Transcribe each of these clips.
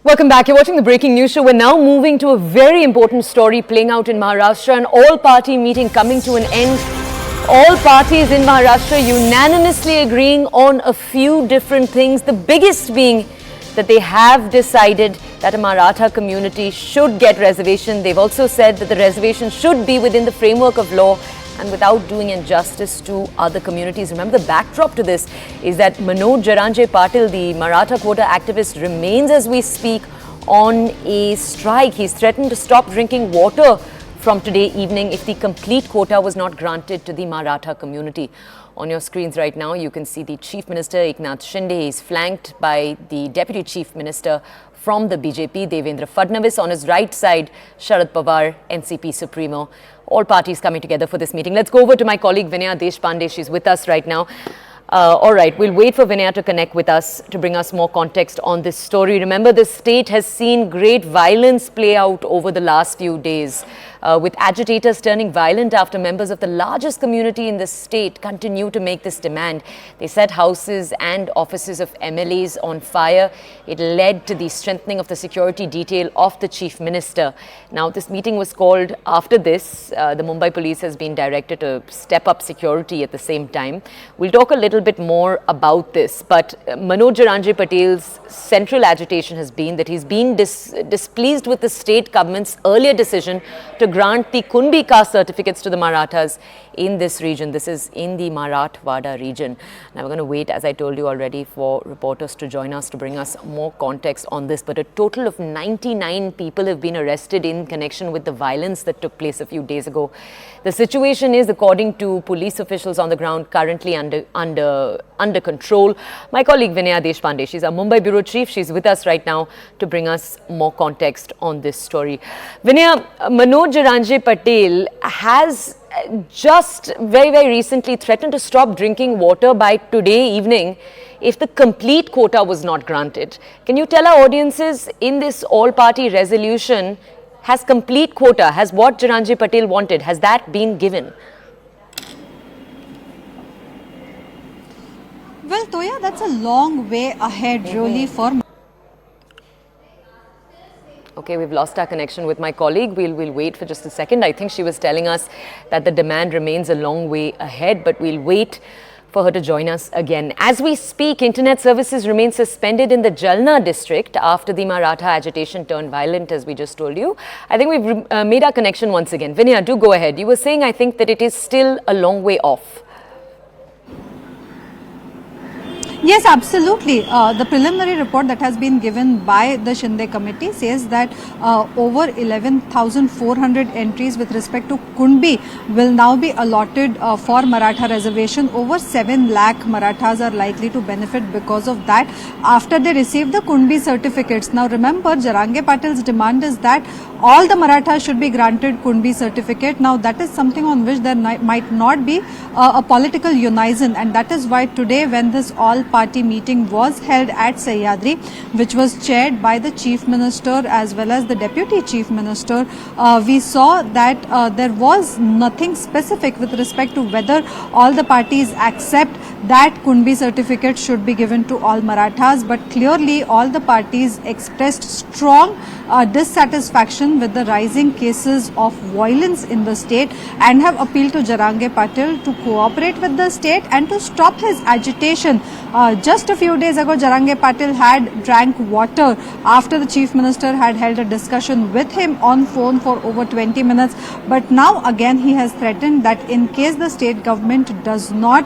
Welcome back. You're watching the Breaking News Show. We're now moving to a very important story playing out in Maharashtra. An all-party meeting coming to an end. All parties in Maharashtra unanimously agreeing on a few different things. The biggest being that they have decided that a Maratha community should get reservation. They've also said that the reservation should be within the framework of law and without doing injustice to other communities. Remember, the backdrop to this is that Maratha Patil, the Maratha Quota activist, remains as we speak on a strike. He's threatened to stop drinking water from today evening if the complete quota was not granted to the Maratha community. On your screens right now, you can see the Chief Minister Eknath Shinde. He's flanked by the Deputy Chief Minister from the BJP, Devendra Fadnavis. On his right side, Sharad Pawar, NCP Supremo. All parties coming together for this meeting. Let's go over to my colleague Vinaya Deshpande. She's with us right now. All right, we'll wait for Vinaya to connect with us to bring us more context on this story. Remember, the state has seen great violence play out over the last few days, with agitators turning violent after members of the largest community in the state continue to make this demand. They set houses and offices of MLAs on fire. It led to the strengthening of the security detail of the Chief Minister. Now, this meeting was called after this. The Mumbai police has been directed to step up security at the same time. We'll talk a little bit more about this, but Maratha Patel's central agitation has been that he's been displeased with the state government's earlier decision to grant the Kunbi caste certificates to the Marathas in this region. This is in the Marathwada region. Now we're going to wait, as I told you already, for reporters to join us to bring us more context on this. But a total of 99 people have been arrested in connection with the violence that took place a few days ago. The situation is, according to police officials on the ground, currently under control. My colleague Vinaya Deshpande, she's our Mumbai bureau chief. She's with us right now to bring us more context on this story. Vinaya, Maratha Patel has just very recently threatened to stop drinking water by today evening if the complete quota was not granted. Can you tell our audiences, in this all-party resolution, has complete quota, has what Maratha Patel wanted, has that been given? Well, Toya, that's a long way ahead really for... Okay, we've lost our connection with my colleague. We'll wait for just a second. I think she was telling us that the demand remains a long way ahead, but we'll wait for her to join us again. As we speak, internet services remain suspended in the Jalna district after the Maratha agitation turned violent, as we just told you. I think we've made our connection once again. Vinaya, do go ahead. You were saying, I think, that it is still a long way off. Yes, absolutely. The preliminary report that has been given by the Shinde committee says that over 11,400 entries with respect to Kunbi will now be allotted for Maratha reservation. Over 7 lakh Marathas are likely to benefit because of that after they receive the Kunbi certificates. Now remember, Maratha Patel's demand is that all the Marathas should be granted Kunbi certificate. Now that is something on which there might not be a political unison, and that is why today, when this all-party meeting was held at Sahyadri, which was chaired by the Chief Minister as well as the Deputy Chief Minister, we saw that there was nothing specific with respect to whether all the parties accept that Kunbi certificate should be given to all Marathas, but clearly all the parties expressed strong dissatisfaction with the rising cases of violence in the state and have appealed to Maratha Patil to cooperate with the state and to stop his agitation. Just a few days ago, Maratha Patil had drank water after the Chief Minister had held a discussion with him on phone for over 20 minutes. But now again he has threatened that in case the state government does not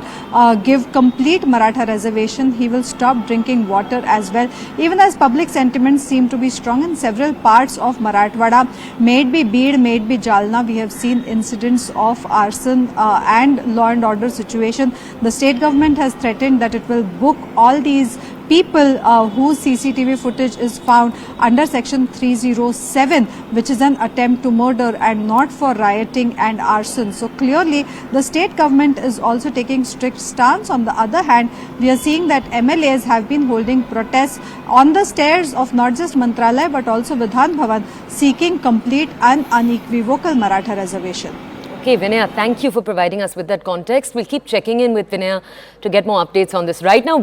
give complete Maratha reservation, he will stop drinking water as well. Even as public sentiments seem to be strong in several parts of Marathwada, may it be Beed, may it be Jalna, we have seen incidents of arson and law and order situation. The state government has threatened that it will book all these people whose CCTV footage is found under section 307, which is an attempt to murder and not for rioting and arson. So clearly the state government is also taking strict stance. On the other hand, we are seeing that MLAs have been holding protests on the stairs of not just Mantralaya but also Vidhan Bhavan, seeking complete and unequivocal Maratha reservation. Okay, Vinaya, thank you for providing us with that context. We'll keep checking in with Vinaya to get more updates on this. Right now,